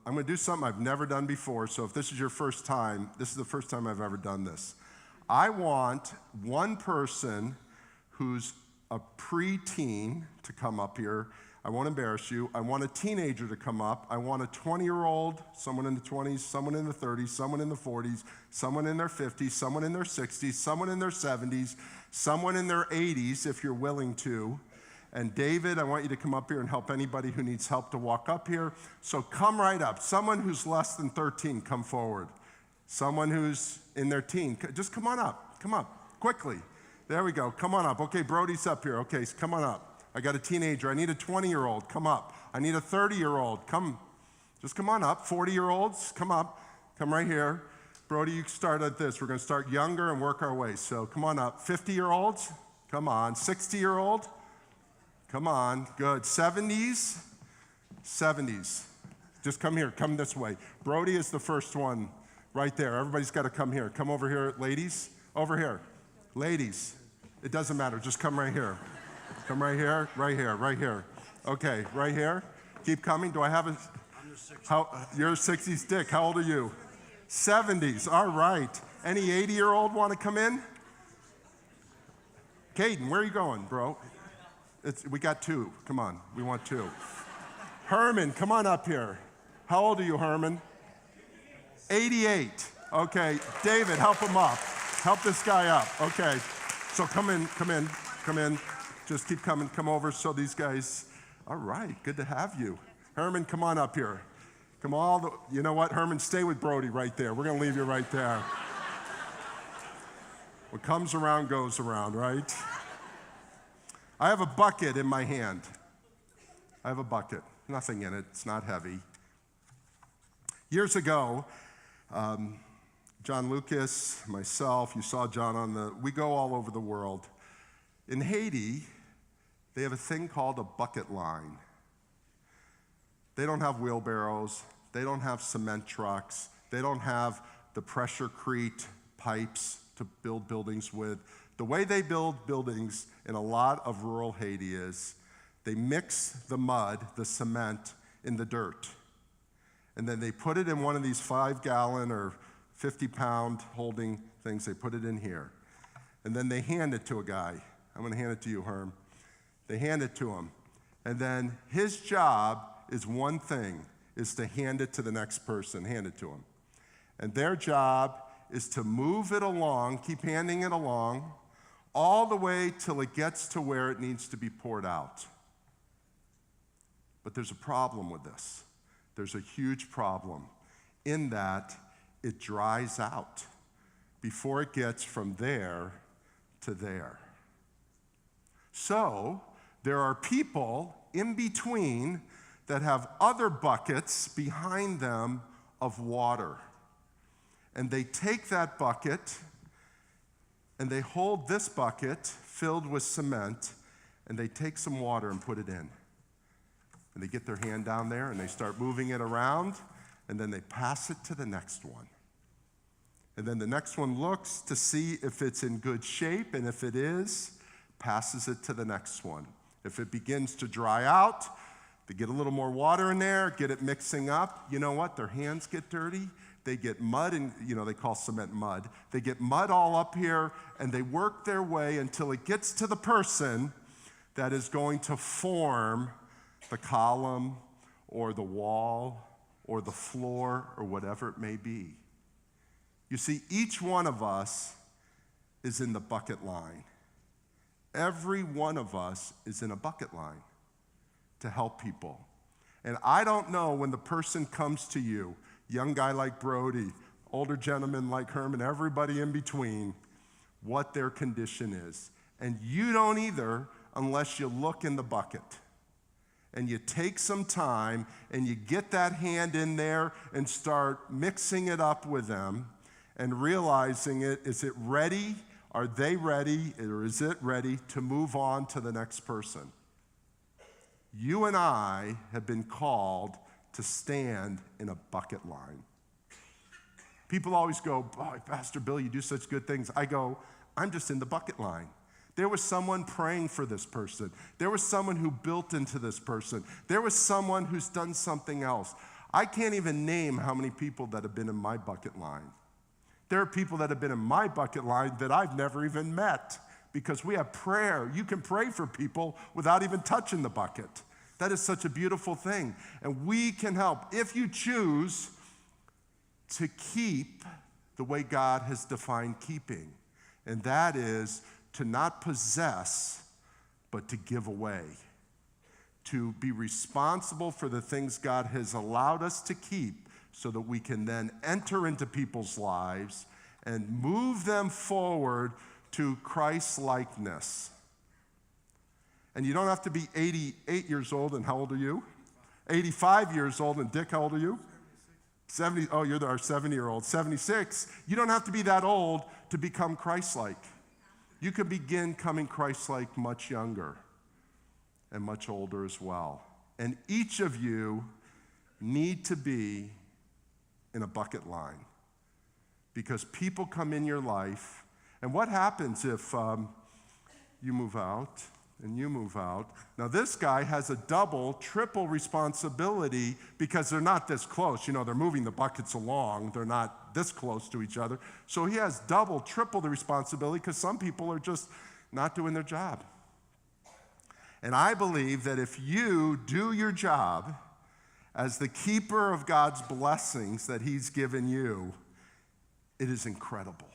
I'm going to do something I've never done before. So if this is your first time, this is the first time I've ever done this. I want one person who's a preteen to come up here. I won't embarrass you. I want a teenager to come up. I want a 20-year-old, someone in the 20s, someone in the 30s, someone in the 40s, someone in their 50s, someone in their 60s, someone in their 70s, someone in their 80s, if you're willing to. And David, I want you to come up here and help anybody who needs help to walk up here. So come right up. Someone who's less than 13, come forward. Someone who's in their teen, just come on up. Come up, quickly. There we go, come on up. Okay, Brody's up here. Okay, so come on up. I got a teenager. I need a 20-year-old, come up. I need a 30-year-old, just come on up. 40-year-olds, come up. Come right here. Brody, you start at this. We're gonna start younger and work our way. So come on up. 50-year-olds, come on. 60-year-old, come on, good. 70s, just come here, come this way. Brody is the first one right there. Everybody's gotta come here. Come over here, ladies, over here. Ladies, it doesn't matter, just come right here. Come right here, right here, right here. Okay, right here. Keep coming. Do I have a? I'm the 60s. You're a 60s Dick. How old are you? 70s. All right. Any 80-year-old want to come in? Caden, where are you going, bro? We got two. Come on, we want two. Herman, come on up here. How old are you, Herman? 88. Okay, David, help him up. Help this guy up. Okay, so come in. Just keep coming, come over. So these guys, all right, good to have you. Herman, come on up here. Come on, you know what, Herman, stay with Brody right there. We're gonna leave you right there. What comes around goes around, right? I have a bucket in my hand. I have a bucket, nothing in it, it's not heavy. Years ago, John Lucas, myself, you saw John we go all over the world. In Haiti, they have a thing called a bucket line. They don't have wheelbarrows, they don't have cement trucks, they don't have the pressure-crete pipes to build buildings with. The way they build buildings in a lot of rural Haiti is they mix the mud, the cement, in the dirt. And then they put it in one of these 5-gallon or 50-pound holding things. They put it in here. And then they hand it to a guy. I'm going to hand it to you, Herm. They hand it to him. And then his job is one thing, is to hand it to the next person, hand it to him. And their job is to move it along, keep handing it along, all the way till it gets to where it needs to be poured out. But there's a problem with this. There's a huge problem in that it dries out before it gets from there to there. So there are people in between that have other buckets behind them of water. And they take that bucket and they hold this bucket filled with cement and they take some water and put it in. And they get their hand down there and they start moving it around and then they pass it to the next one. And then the next one looks to see if it's in good shape, and if it is, passes it to the next one. If it begins to dry out, they get a little more water in there, get it mixing up. You know what? Their hands get dirty. They get mud, and they call cement mud. They get mud all up here, and they work their way until it gets to the person that is going to form the column or the wall or the floor or whatever it may be. You see, each one of us is in the bucket line. Every one of us is in a bucket line to help people. And I don't know when the person comes to you, young guy like Brody, older gentleman like Herman, everybody in between, what their condition is. And you don't either unless you look in the bucket. And you take some time and you get that hand in there and start mixing it up with them and realizing is it ready? Are they ready? Or is it ready to move on to the next person? You and I have been called to stand in a bucket line. People always go, "Boy, Pastor Bill, you do such good things." I go, I'm just in the bucket line. There was someone praying for this person. There was someone who built into this person. There was someone who's done something else. I can't even name how many people that have been in my bucket line. There are people that have been in my bucket line that I've never even met because we have prayer. You can pray for people without even touching the bucket. That is such a beautiful thing. And we can help if you choose to keep the way God has defined keeping. And that is to not possess, but to give away. To be responsible for the things God has allowed us to keep so that we can then enter into people's lives and move them forward to Christ-likeness. And you don't have to be 88 years old, and how old are you? 85 years old, and Dick, how old are you? 70, oh, you're our 70-year-old. 76, you don't have to be that old to become Christ-like. You can begin coming Christ-like much younger and much older as well. And each of you need to be in a bucket line because people come in your life, and what happens if you move out and you move out? Now this guy has a double, triple responsibility because they're not this close. You know, they're moving the buckets along. They're not this close to each other. So he has double, triple the responsibility because some people are just not doing their job. And I believe that if you do your job as the keeper of God's blessings that he's given you, it is incredible.